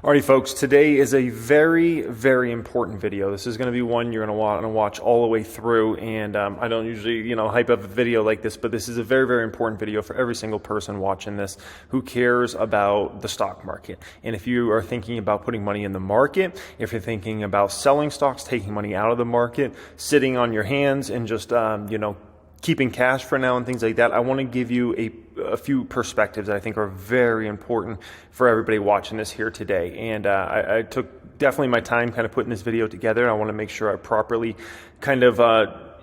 Alrighty folks, today is a very, very important video. This is going to be one you're going to want to watch all the way through, and I don't usually, hype up a video like this, but this is a very, very important video for every single person watching this who cares about the stock market. And if you are thinking about putting money in the market, if you're thinking about selling stocks, taking money out of the market, sitting on your hands and just, keeping cash for now and things like that, I want to give you a few perspectives that I think are very important for everybody watching this here today. And I took definitely my time kind of putting this video together. I want to make sure I properly kind of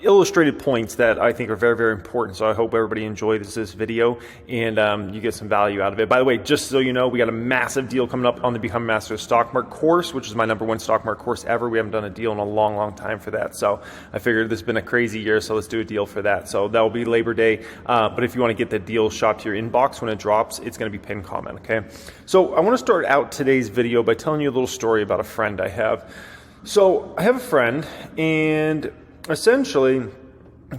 illustrated points that I think are very, very important. So I hope everybody enjoys this video and you get some value out of it. By the way, just so you know, we got a massive deal coming up on the Become a Master Stock Market course, which is my #1 stock market course ever. We haven't done a deal in a long, long time for that. So I figured this has been a crazy year, so let's do a deal for that. So that will be Labor Day. But if you want to get the deal shot to your inbox when it drops, it's going to be pinned comment, okay? So I want to start out today's video by telling you a little story about a friend I have. So I have a friend, and essentially,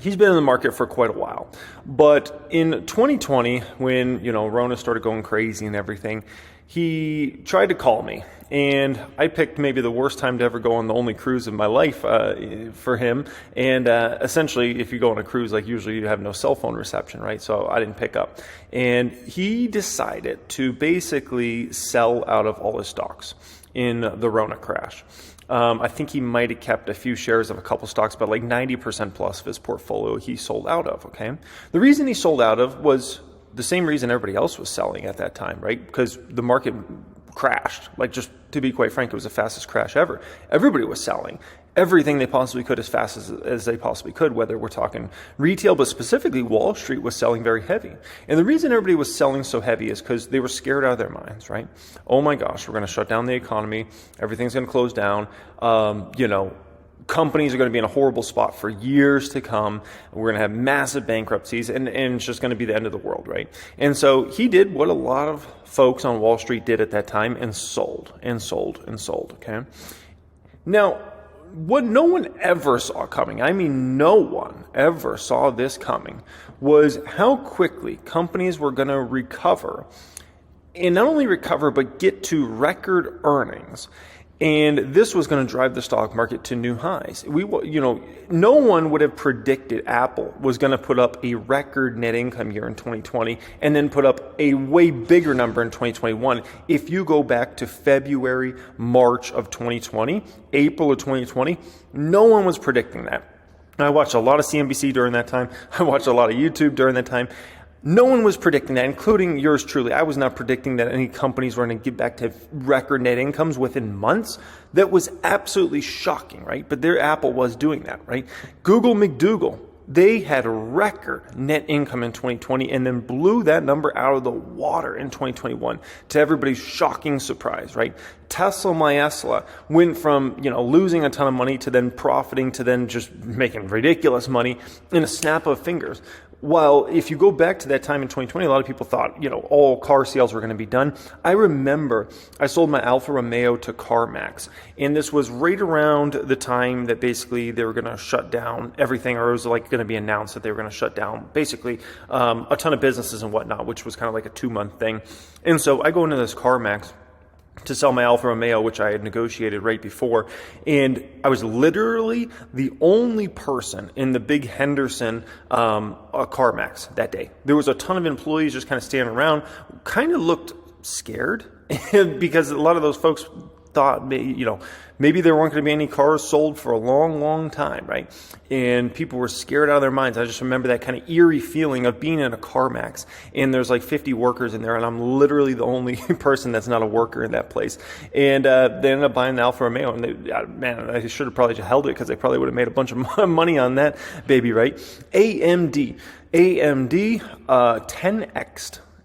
he's been in the market for quite a while. But in 2020, when, Rona started going crazy and everything, he tried to call me. And I picked maybe the worst time to ever go on the only cruise of my life for him. And essentially, if you go on a cruise, like usually you have no cell phone reception, right? So I didn't pick up. And he decided to basically sell out of all his stocks in the Rona crash. I think he might have kept a few shares of a couple stocks, but like 90% plus of his portfolio he sold out of, okay? The reason he sold out of was the same reason everybody else was selling at that time, right? Because the market crashed. Like, just to be quite frank, it was the fastest crash ever. Everybody was selling everything they possibly could as fast as they possibly could, whether we're talking retail, but specifically Wall Street was selling very heavy. And the reason everybody was selling so heavy is because they were scared out of their minds, right? Oh my gosh, we're going to shut down the economy. Everything's going to close down. Companies are going to be in a horrible spot for years to come. We're going to have massive bankruptcies, and it's just going to be the end of the world, right? And so he did what a lot of folks on Wall Street did at that time and sold and sold and sold, okay? Now, what no one ever saw coming, I mean no one ever saw this coming, was how quickly companies were going to recover, and not only recover, but get to record earnings. And this was going to drive the stock market to new highs. No one would have predicted Apple was going to put up a record net income year in 2020 and then put up a way bigger number in 2021. If you go back to February, March of 2020, April of 2020, no one was predicting that. I watched a lot of CNBC during that time. I watched a lot of YouTube during that time. No one was predicting that, including yours truly. I was not predicting that any companies were going to get back to record net incomes within months. That was absolutely shocking, right? But their Apple was doing that, right? Google McDougal, they had a record net income in 2020 and then blew that number out of the water in 2021 to everybody's shocking surprise, right? Tesla went from, losing a ton of money to then profiting to then just making ridiculous money in a snap of fingers. Well, if you go back to that time in 2020, a lot of people thought, all car sales were going to be done. I remember I sold my Alfa Romeo to CarMax, and this was right around the time that basically they were going to shut down everything, or it was like going to be announced that they were going to shut down basically a ton of businesses and whatnot, which was kind of like a 2-month thing. And so I go into this CarMax to sell my Alfa Romeo, which I had negotiated right before. And I was literally the only person in the big Henderson CarMax that day. There was a ton of employees just kind of standing around, kind of looked scared because a lot of those folks thought, maybe there weren't going to be any cars sold for a long, long time, right? And people were scared out of their minds. I just remember that kind of eerie feeling of being in a CarMax, and there's like 50 workers in there, and I'm literally the only person that's not a worker in that place. And they ended up buying the Alfa Romeo, and I should have probably just held it because they probably would have made a bunch of money on that baby, right? AMD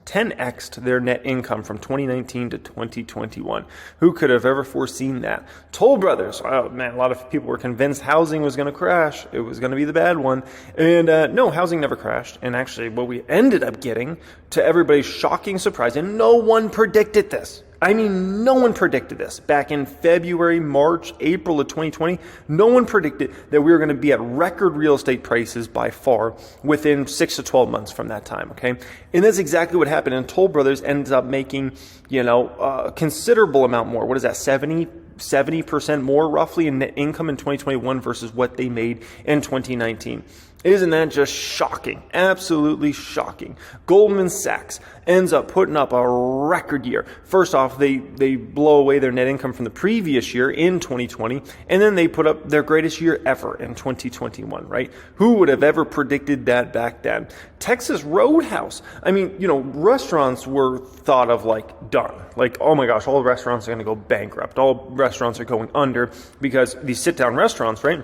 10x'd their net income from 2019 to 2021. Who could have ever foreseen that? Toll Brothers, oh man, a lot of people were convinced housing was going to crash. It was going to be the bad one. And no, housing never crashed. And actually what we ended up getting, to everybody's shocking surprise, and no one predicted this. I mean, no one predicted this. Back in February, March, April of 2020, no one predicted that we were going to be at record real estate prices by far within 6 to 12 months from that time, okay? And that's exactly what happened. And Toll Brothers ended up making, a considerable amount more. What is that, 70% more roughly in net income in 2021 versus what they made in 2019. Isn't that just shocking? Absolutely shocking. Goldman Sachs ends up putting up a record year. First off, they blow away their net income from the previous year in 2020, and then they put up their greatest year ever in 2021, right? Who would have ever predicted that back then? Texas Roadhouse. I mean, restaurants were thought of like done. Like, oh my gosh, all restaurants are going to go bankrupt. All restaurants are going under because these sit-down restaurants, right?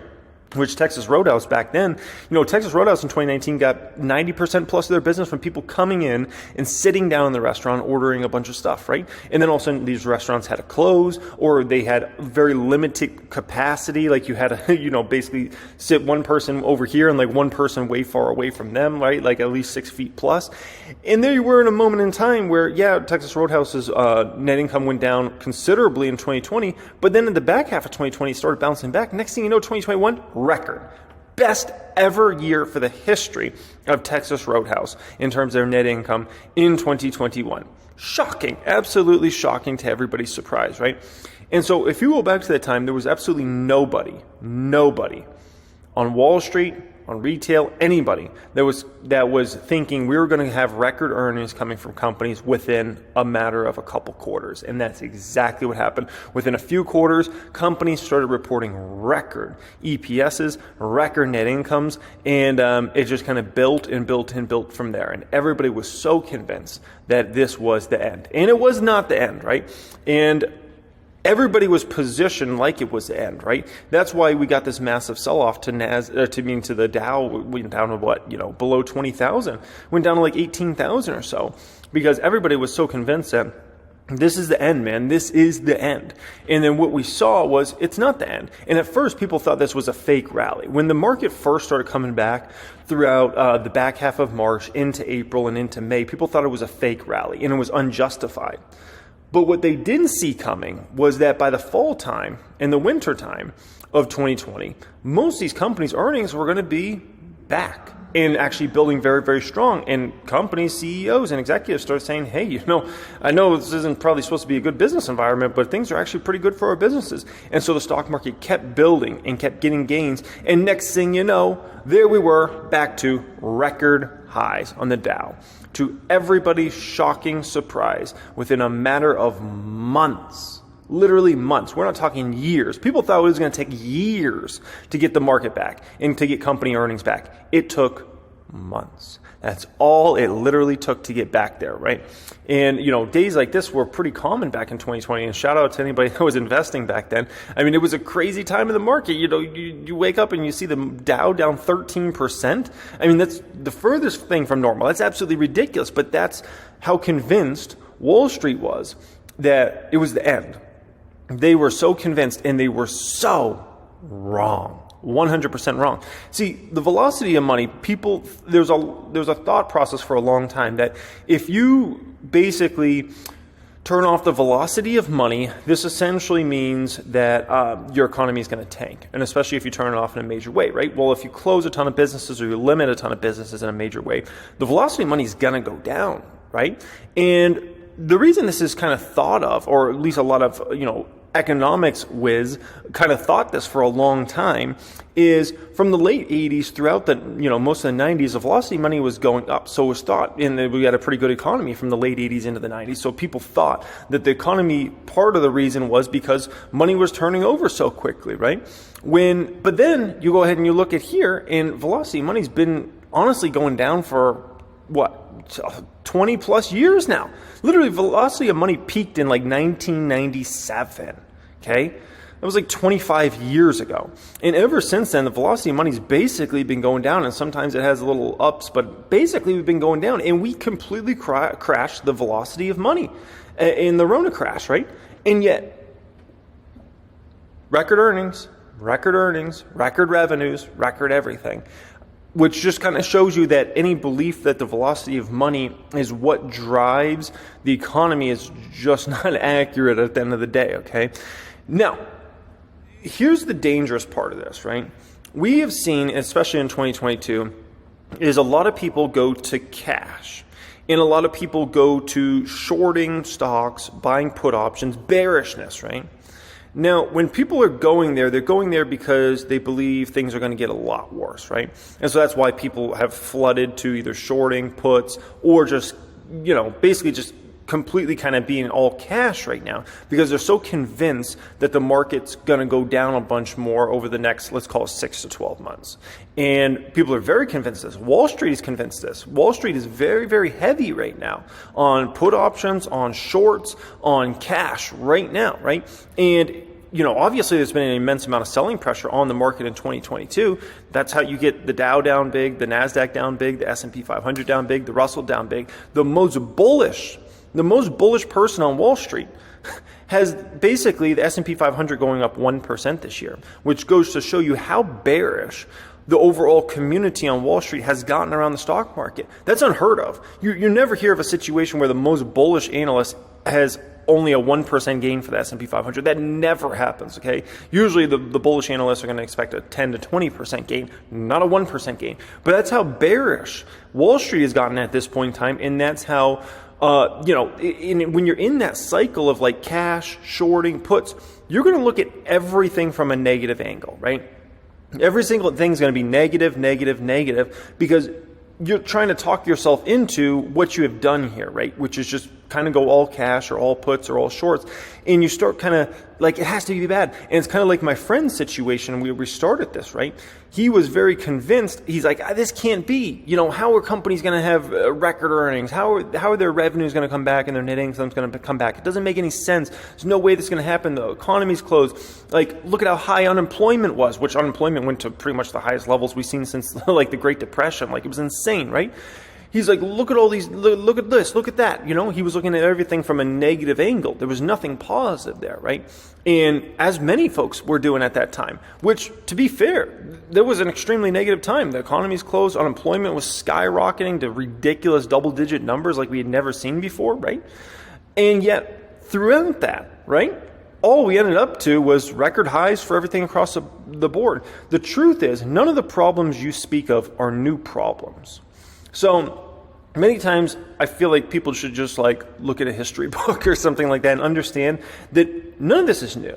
Which Texas Roadhouse back then, Texas Roadhouse in 2019 got 90% plus of their business from people coming in and sitting down in the restaurant ordering a bunch of stuff, right? And then all of a sudden these restaurants had to close, or they had very limited capacity. Like you had to, basically sit one person over here and like one person way far away from them, right? Like at least 6 feet plus. And there you were in a moment in time where, Texas Roadhouse's net income went down considerably in 2020, but then in the back half of 2020 it started bouncing back. Next thing you know, 2021, record. Best ever year for the history of Texas Roadhouse in terms of their net income in 2021. Shocking, absolutely shocking to everybody's surprise, right? And so if you go back to that time, there was absolutely nobody on Wall Street, on retail, anybody that was thinking we were going to have record earnings coming from companies within a matter of a couple quarters. And that's exactly what happened. Within a few quarters, companies started reporting record EPSs, record net incomes, and it just kind of built and built and built from there. And everybody was so convinced that this was the end. And it was not the end, right? And everybody was positioned like it was the end, right? That's why we got this massive sell-off to the Dow. Went down to what, below 20,000. Went down to like 18,000 or so, because everybody was so convinced that this is the end, man. This is the end. And then what we saw was it's not the end. And at first, people thought this was a fake rally. When the market first started coming back throughout the back half of March into April and into May, people thought it was a fake rally and it was unjustified. But what they didn't see coming was that by the fall time and the winter time of 2020, most of these companies' earnings were going to be back and actually building very, very strong. And companies, CEOs, and executives started saying, hey, I know this isn't probably supposed to be a good business environment, but things are actually pretty good for our businesses. And so the stock market kept building and kept getting gains. And next thing you know, there we were back to record highs on the Dow. To everybody's shocking surprise, within a matter of months, literally months, we're not talking years. People thought it was going to take years to get the market back and to get company earnings back. It took months. That's all it literally took to get back there, right? And, days like this were pretty common back in 2020. And shout out to anybody that was investing back then. I mean, it was a crazy time in the market. You wake up and you see the Dow down 13%. I mean, that's the furthest thing from normal. That's absolutely ridiculous. But that's how convinced Wall Street was that it was the end. They were so convinced, and they were so wrong. 100% wrong. See, the velocity of money, there's a thought process for a long time that if you basically turn off the velocity of money, this essentially means that your economy is going to tank, and especially if you turn it off in a major way, right? Well, if you close a ton of businesses or you limit a ton of businesses in a major way, the velocity of money is going to go down, right? And the reason this is kind of thought of, or at least a lot of, economics whiz kind of thought this for a long time, is from the late 80s throughout the, most of the 90s, the velocity of money was going up. So it was thought, and we had a pretty good economy from the late 80s into the 90s. So people thought that the economy, part of the reason was because money was turning over so quickly, right? But then you go ahead and you look at here, and velocity of money's been honestly going down for what? 20 plus years now. Literally, velocity of money peaked in like 1997. Okay? That was like 25 years ago. And ever since then, the velocity of money's basically been going down, and sometimes it has a little ups, but basically we've been going down, and we completely crashed the velocity of money in the Rona crash, right? And yet, record earnings, record revenues, record everything. which just kind of shows you that any belief that the velocity of money is what drives the economy is just not accurate at the end of the day, okay? Now, here's the dangerous part of this, right? We have seen, especially in 2022, is a lot of people go to cash. And a lot of people go to shorting stocks, buying put options, bearishness, right? Now, when people are going there, they're going there because they believe things are going to get a lot worse, right? And so that's why people have flooded to either shorting, puts, or just, basically just completely kind of being all cash right now because they're so convinced that the market's going to go down a bunch more over the next, let's call it 6 to 12 months. And people are very convinced of this. Wall Street is convinced of this. Wall Street is very, very heavy right now on put options, on shorts, on cash right now, right? And obviously there's been an immense amount of selling pressure on the market in 2022. That's how you get the Dow down big, the NASDAQ down big, the S&P 500 down big, the Russell down big. The most bullish person on Wall Street has basically the S&P 500 going up 1% this year, which goes to show you how bearish the overall community on Wall Street has gotten around the stock market. That's unheard of. You never hear of a situation where the most bullish analyst has only a 1% gain for the S&P 500. That never happens, okay? Usually the bullish analysts are going to expect a 10 to 20% gain, not a 1% gain. But that's how bearish Wall Street has gotten at this point in time, and that's how when you're in that cycle of like cash, shorting, puts, you're going to look at everything from a negative angle, right? Every single thing is going to be negative, negative, negative, because you're trying to talk yourself into what you have done here, right? Which is just kind of go all cash or all puts or all shorts. And you start kind of like, it has to be bad. And it's kind of like my friend's situation. We started this, right? He was very convinced. He's like, this can't be. How are companies going to have record earnings? How are their revenues going to come back and their net income's going to come back? It doesn't make any sense. There's no way this is going to happen. The economy's closed. Like, look at how high unemployment was, which unemployment went to pretty much the highest levels we've seen since like the Great Depression. Like, it was insane, right? He's like, look at all these, look at this, look at that. He was looking at everything from a negative angle. There was nothing positive there, right? And as many folks were doing at that time, which, to be fair, there was an extremely negative time. The economy's closed, unemployment was skyrocketing to ridiculous double-digit numbers like we had never seen before, right? And yet, throughout that, right, all we ended up to was record highs for everything across the board. The truth is, none of the problems you speak of are new problems. So many times I feel like people should just like look at a history book or something like that and understand that none of this is new.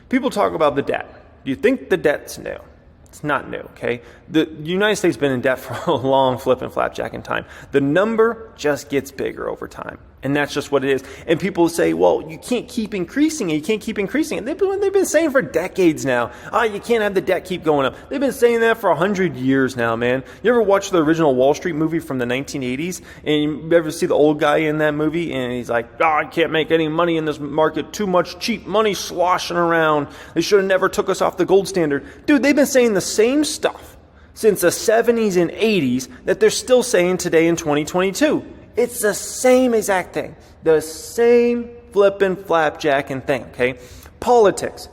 People talk about the debt. Do you think the debt's new? It's not new, okay? The United States has been in debt for a long flipping flapjacking time. The number just gets bigger over time. And that's just what it is. And people say, well, you can't keep increasing it. You can't keep increasing it. They've been saying for decades now, you can't have the debt keep going up. They've been saying that for 100 years now, man. You ever watch the original Wall Street movie from the 1980s? And you ever see the old guy in that movie? And he's like, I can't make any money in this market. Too much cheap money sloshing around. They should have never took us off the gold standard. Dude, they've been saying the same stuff since the 70s and 80s that they're still saying today in 2022. It's the same exact thing. The same flippin' flapjacking thing, okay? Politics.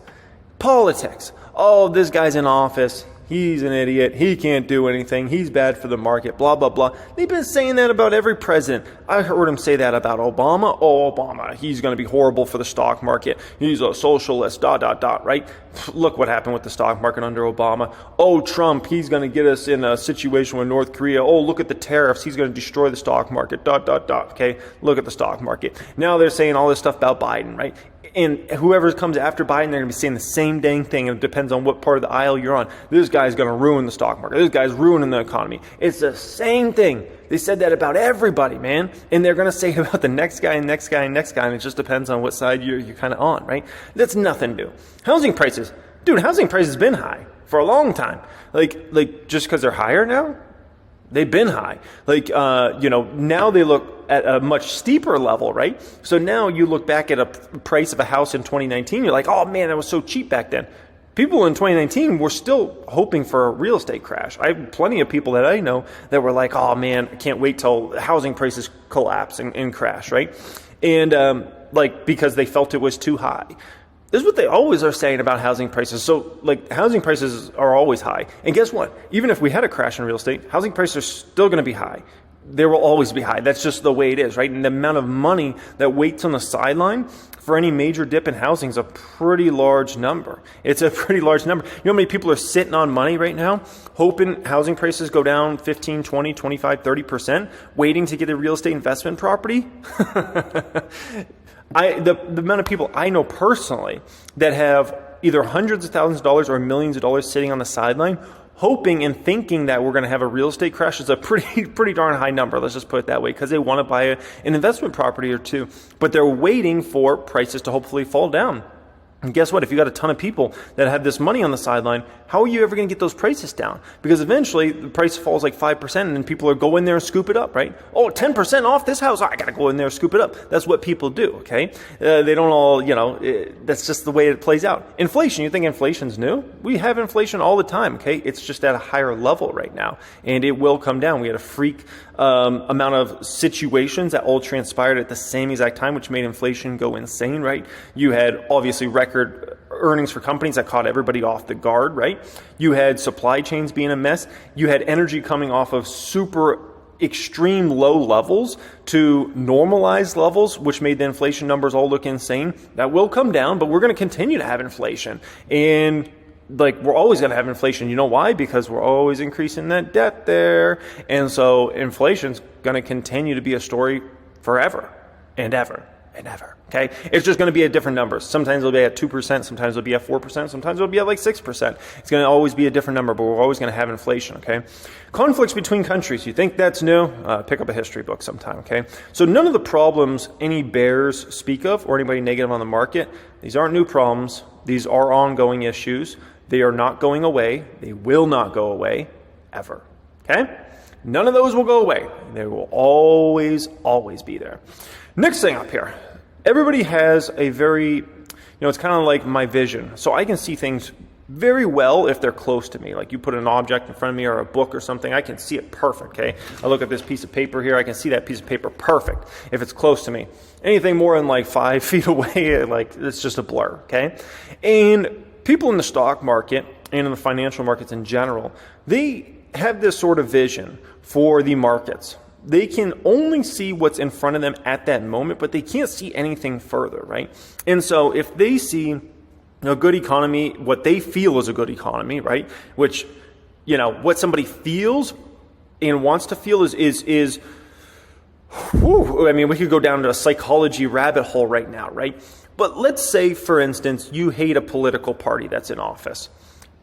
Oh, this guy's in office. He's an idiot. He can't do anything. He's bad for the market, blah, blah, blah. They've been saying that about every president. I heard him say that about Obama. Oh, Obama, he's going to be horrible for the stock market. He's a socialist, ... right? Look what happened with the stock market under Obama. Oh, Trump, he's going to get us in a situation with North Korea. Oh, look at the tariffs. He's going to destroy the stock market, ... Okay, look at the stock market. Now they're saying all this stuff about Biden, right? And whoever comes after Biden, they're going to be saying the same dang thing. And it depends on what part of the aisle you're on. This guy's going to ruin the stock market. This guy's ruining the economy. It's the same thing. They said that about everybody, man. And they're going to say it about the next guy and next guy and next guy. And it just depends on what side you're kind of on, right? That's nothing new. Housing prices. Dude, housing prices have been high for a long time. Like just because they're higher now? They've been high. Now they look at a much steeper level, right? So now you look back at a price of a house in 2019, you're like, oh man, that was so cheap back then. People in 2019 were still hoping for a real estate crash. I have plenty of people that I know that were like, oh man, I can't wait till housing prices collapse and crash, right? And because they felt it was too high. This is what they always are saying about housing prices. So, like, housing prices are always high. And guess what? Even if we had a crash in real estate, housing prices are still going to be high. They will always be high. That's just the way it is, right? And the amount of money that waits on the sideline for any major dip in housing is a pretty large number. It's a pretty large number. You know how many people are sitting on money right now, hoping housing prices go down 15, 20, 25, 30%, waiting to get a real estate investment property? The amount of people I know personally that have either hundreds of thousands of dollars or millions of dollars sitting on the sideline, hoping and thinking that we're going to have a real estate crash is a pretty darn high number. Let's just put it that way, because they want to buy an investment property or two, but they're waiting for prices to hopefully fall down. And guess what? If you got a ton of people that have this money on the sideline, how are you ever going to get those prices down? Because eventually the price falls like 5% and then people are go in there and scoop it up, right? Oh, 10% off this house. Oh, I got to go in there and scoop it up. That's what people do, okay? They don't all, that's just the way it plays out. Inflation, you think inflation's new? We have inflation all the time, okay? It's just at a higher level right now, and it will come down. We had a freak amount of situations that all transpired at the same exact time, which made inflation go insane, right? You had obviously record earnings for companies that caught everybody off the guard, right? You had supply chains being a mess. You had energy coming off of super extreme low levels to normalized levels, which made the inflation numbers all look insane. That will come down, but we're going to continue to have inflation. And we're always going to have inflation. You know why? Because we're always increasing that debt there. And so inflation's going to continue to be a story forever and ever and ever. Okay? It's just going to be at different numbers. Sometimes it'll be at 2%, sometimes it'll be at 4%, sometimes it'll be at like 6%. It's going to always be a different number, but we're always going to have inflation, okay? Conflicts between countries. You think that's new? Pick up a history book sometime, okay? So none of the problems any bears speak of or anybody negative on the market, these aren't new problems. These are ongoing issues. They are not going away. They will not go away ever, okay? None of those will go away. They will always, always be there. Next thing up here. Everybody has a very, it's kind of like my vision. So I can see things very well if they're close to me. Like you put an object in front of me or a book or something, I can see it perfect, okay? I look at this piece of paper here, I can see that piece of paper perfect if it's close to me. Anything more than like 5 feet away, it's just a blur, okay? And people in the stock market and in the financial markets in general, they have this sort of vision for the markets. They can only see what's in front of them at that moment, but they can't see anything further, right? And so if they see a good economy, what they feel is a good economy, right? Which, what somebody feels and wants to feel is whew, I mean, we could go down to a psychology rabbit hole right now, right? But let's say, for instance, you hate a political party that's in office.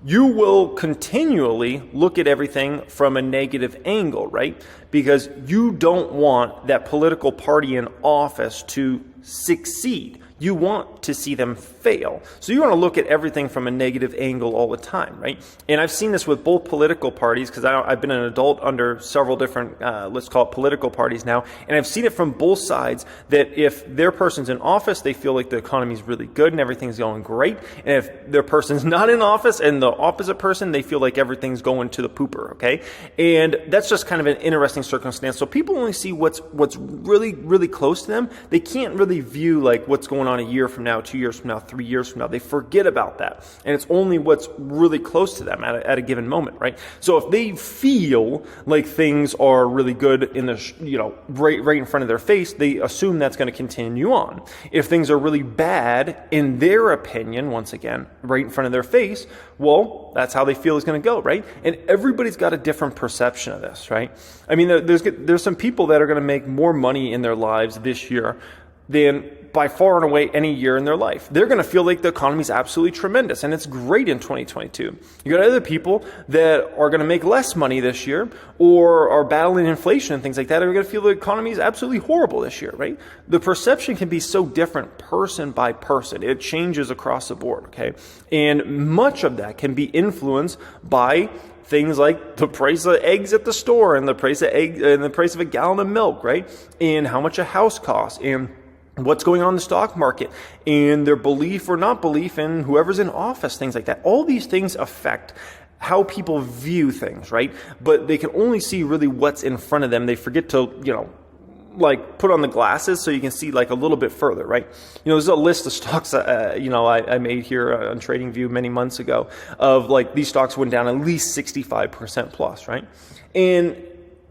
You will continually look at everything from a negative angle, right? Because you don't want that political party in office to succeed. You want to see them fail. So you want to look at everything from a negative angle all the time, right? And I've seen this with both political parties because I've been an adult under several different, let's call it political parties now. And I've seen it from both sides that if their person's in office, they feel like the economy's really good and everything's going great. And if their person's not in office and the opposite person, they feel like everything's going to the pooper, okay? And that's just kind of an interesting circumstance. So people only see what's really, really close to them. They can't really view like what's going on a year from now, 2 years from now, 3 years from now. They forget about that. And it's only what's really close to them at a given moment, right? So if they feel like things are really good in the, right in front of their face, they assume that's going to continue on. If things are really bad, in their opinion, once again, right in front of their face, well, that's how they feel is going to go, right? And everybody's got a different perception of this, right? I mean, there's some people that are going to make more money in their lives this year than by far and away any year in their life. They're going to feel like the economy is absolutely tremendous and it's great in 2022. You got other people that are going to make less money this year or are battling inflation and things like that are going to feel the economy is absolutely horrible this year, right? The perception can be so different person by person. It changes across the board, okay? And much of that can be influenced by things like the price of eggs at the store and the price of egg and the price of a gallon of milk, right? And how much a house costs and what's going on in the stock market and their belief or not belief in whoever's in office, things like that. All these things affect how people view things, right? But they can only see really what's in front of them. They forget to, like put on the glasses so you can see like a little bit further, right? There's a list of stocks, I made here on TradingView many months ago of like these stocks went down at least 65% plus, right? And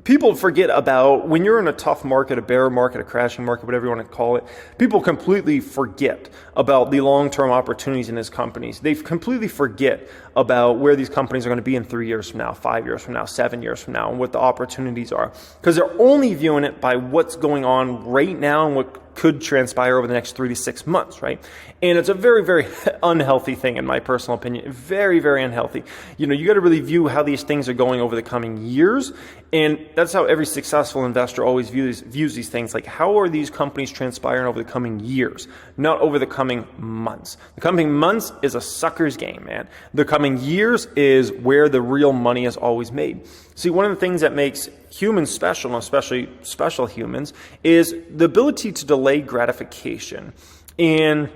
people forget about when you're in a tough market, a bear market, a crashing market, whatever you want to call it, people completely forget about the long-term opportunities in these companies. They completely forget about where these companies are going to be in 3 years from now, 5 years from now, 7 years from now, and what the opportunities are. Because they're only viewing it by what's going on right now and what could transpire over the next 3 to 6 months, right? And it's a very, very unhealthy thing, in my personal opinion. Very, very unhealthy. You got to really view how these things are going over the coming years. And that's how every successful investor always views these things. Like, how are these companies transpiring over the coming years, not over the coming months? The coming months is a sucker's game, man. The coming years is where the real money is always made. See, one of the things that makes humans special, and especially special humans, is the ability to delay gratification. And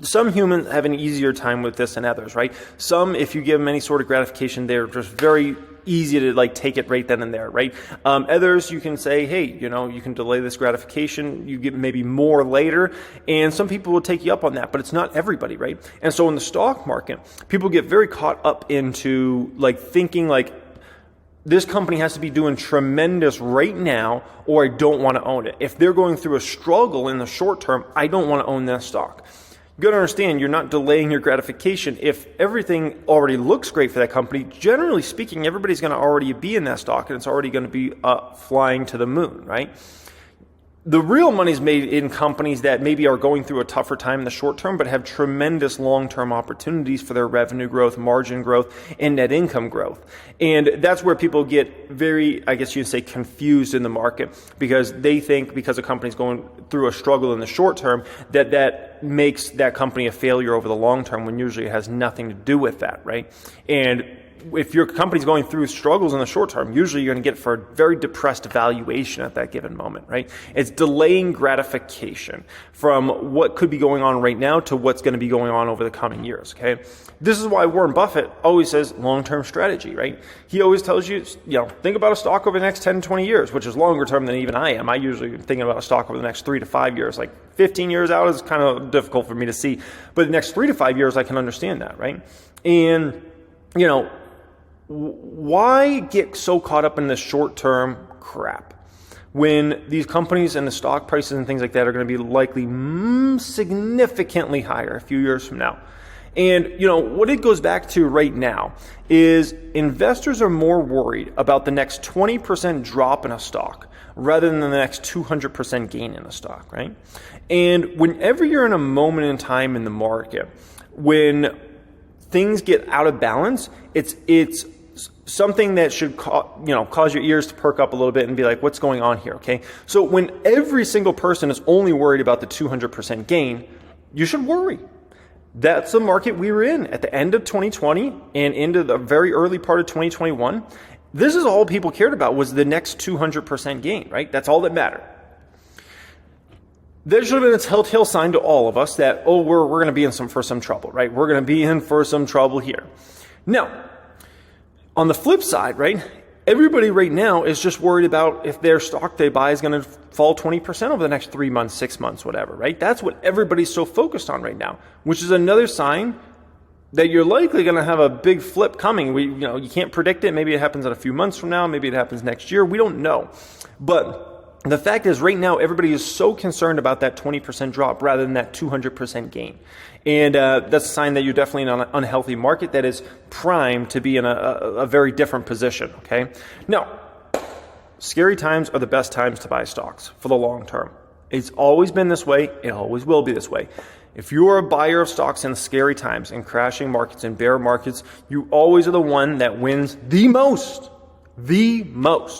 some humans have an easier time with this than others, right? Some, if you give them any sort of gratification, they're just very easy to like take it right then and there, right? Others, you can say, hey, you can delay this gratification, you get maybe more later, and some people will take you up on that, but it's not everybody, right? And so in the stock market, people get very caught up into like thinking like, this company has to be doing tremendous right now, or I don't want to own it. If they're going through a struggle in the short term, I don't want to own that stock. You got to understand, you're not delaying your gratification. If everything already looks great for that company, generally speaking, everybody's going to already be in that stock, and it's already going to be flying to the moon, right? The real money is made in companies that maybe are going through a tougher time in the short term, but have tremendous long-term opportunities for their revenue growth, margin growth, and net income growth. And that's where people get very, I guess you'd say, confused in the market, because they think because a company's going through a struggle in the short term, that makes that company a failure over the long term, when usually it has nothing to do with that, right? And if your company's going through struggles in the short term, usually you're going to get for a very depressed valuation at that given moment, right? It's delaying gratification from what could be going on right now to what's going to be going on over the coming years, okay? This is why Warren Buffett always says long-term strategy, right? He always tells you, think about a stock over the next 10, 20 years, which is longer term than even I am. I usually thinking about a stock over the next 3 to 5 years. Like 15 years out is kind of difficult for me to see. But the next 3 to 5 years, I can understand that, right? And, why get so caught up in this short-term crap when these companies and the stock prices and things like that are going to be likely significantly higher a few years from now? And, what it goes back to right now is investors are more worried about the next 20% drop in a stock rather than the next 200% gain in a stock, right? And whenever you're in a moment in time in the market when things get out of balance, it's something that should cause your ears to perk up a little bit and be like, what's going on here, okay? So when every single person is only worried about the 200% gain, you should worry. That's the market we were in at the end of 2020 and into the very early part of 2021. This is all people cared about, was the next 200% gain, right? That's all that mattered. There should have been a telltale sign to all of us that, we're going to be for some trouble, right? We're going to be in for some trouble here. Now, on the flip side, right, everybody right now is just worried about if their stock they buy is going to fall 20% over the next 3 months, 6 months, whatever, right? That's what everybody's so focused on right now, which is another sign that you're likely going to have a big flip coming. You can't predict it. Maybe it happens in a few months from now. Maybe it happens next year. We don't know. But the fact is, right now, everybody is so concerned about that 20% drop rather than that 200% gain. And that's a sign that you're definitely in an unhealthy market that is primed to be in a very different position, okay? Now, scary times are the best times to buy stocks for the long term. It's always been this way. It always will be this way. If you are a buyer of stocks in scary times, in crashing markets, in bear markets, you always are the one that wins the most,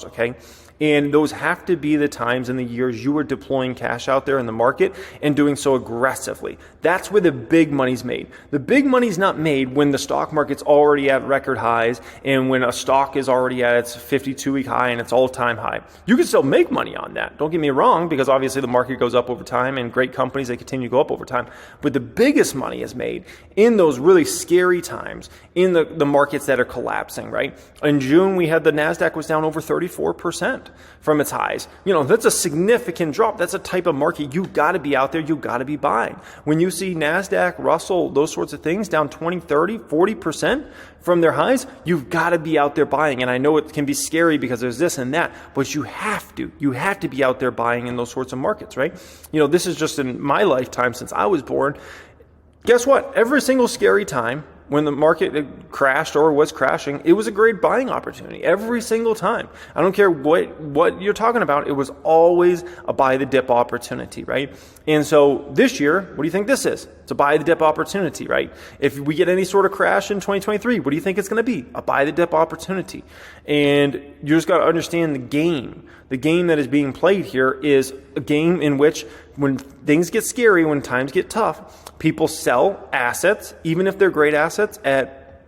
okay? And those have to be the times in the years you are deploying cash out there in the market and doing so aggressively. That's where the big money's made. The big money's not made when the stock market's already at record highs and when a stock is already at its 52-week high and its all-time high. You can still make money on that. Don't get me wrong, because obviously the market goes up over time and great companies, they continue to go up over time. But the biggest money is made in those really scary times in the markets that are collapsing, right? In June, we had the NASDAQ was down over 34%. from its highs. You know, that's a significant drop. That's a type of market you got to be out there. You got to be buying. When you see NASDAQ, Russell, those sorts of things down 20, 30, 40% from their highs, you've got to be out there buying. And I know it can be scary because there's this and that, but you have to. You have to be out there buying in those sorts of markets, right? You know, this is just in my lifetime since I was born. Guess what? Every single scary time when the market crashed or was crashing, it was a great buying opportunity every single time. I don't care what you're talking about. It was always a buy the dip opportunity, right? And so this year, what do you think this is? It's a buy the dip opportunity, right? If we get any sort of crash in 2023, what do you think it's going to be? A buy the dip opportunity. And you just got to understand the game. The game that is being played here is a game in which when things get scary, when times get tough, people sell assets, even if they're great assets, at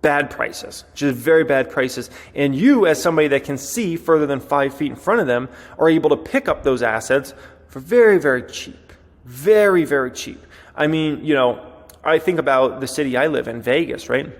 bad prices, just very bad prices. And you, as somebody that can see further than 5 feet in front of them, are able to pick up those assets for very, very cheap. Very, very cheap. I mean, you know, I think about the city I live in, Vegas, right?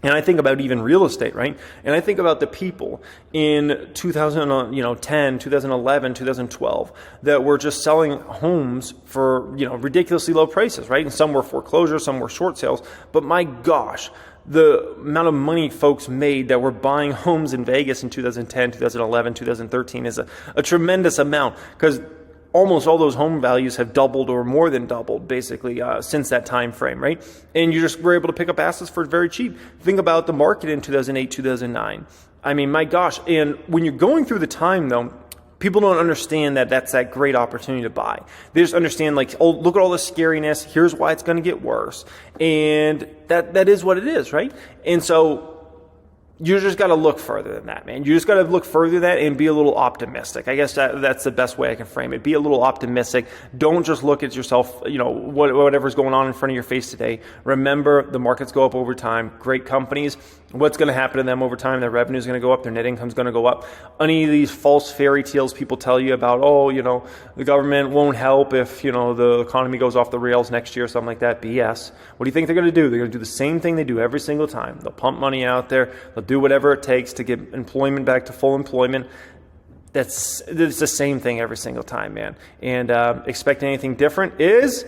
And I think about even real estate, right? And I think about the people in 2010, 2011, 2012 that were just selling homes for, you know, ridiculously low prices, right? And some were foreclosures, some were short sales. But my gosh, the amount of money folks made that were buying homes in Vegas in 2010, 2011, 2013 is a tremendous amount, because almost all those home values have doubled or more than doubled basically since that time frame, right? And you just were able to pick up assets for very cheap. Think about the market in 2008, 2009. I mean, my gosh. And when you're going through the time, though, people don't understand that that's that great opportunity to buy. They just understand, like, oh, look at all the scariness. Here's why it's going to get worse. And that is what it is, right? And so you just got to look further than that, man. You just got to look further than that and be a little optimistic. I guess that's the best way I can frame it. Be a little optimistic. Don't just look at yourself, you know, whatever's going on in front of your face today. Remember, the markets go up over time. Great companies, what's going to happen to them over time? Their revenue is going to go up. Their net income is going to go up. Any of these false fairy tales people tell you about, oh, you know, the government won't help if, you know, the economy goes off the rails next year or something like that. BS. What do you think they're going to do? They're going to do the same thing they do every single time. They'll pump money out there. They'll do whatever it takes to get employment back to full employment. It's the same thing every single time, man. And expecting anything different is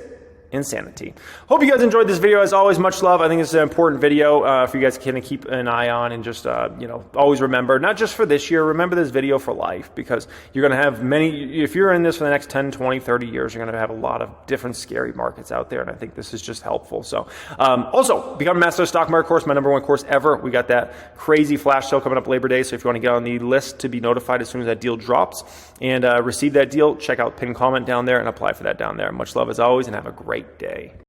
insanity. Hope you guys enjoyed this video. As always, much love. I think it's an important video for you guys to kind of keep an eye on, and just you know, always remember, not just for this year, remember this video for life, because you're going to have many, if you're in this for the next 10, 20, 30 years, you're going to have a lot of different scary markets out there, and I think this is just helpful. So also, become a Master of Stock Market course, my #1 course ever. We got that crazy flash sale coming up Labor Day, so if you want to get on the list to be notified as soon as that deal drops and receive that deal, check out pinned comment down there and apply for that down there. Much love as always, and have a great day.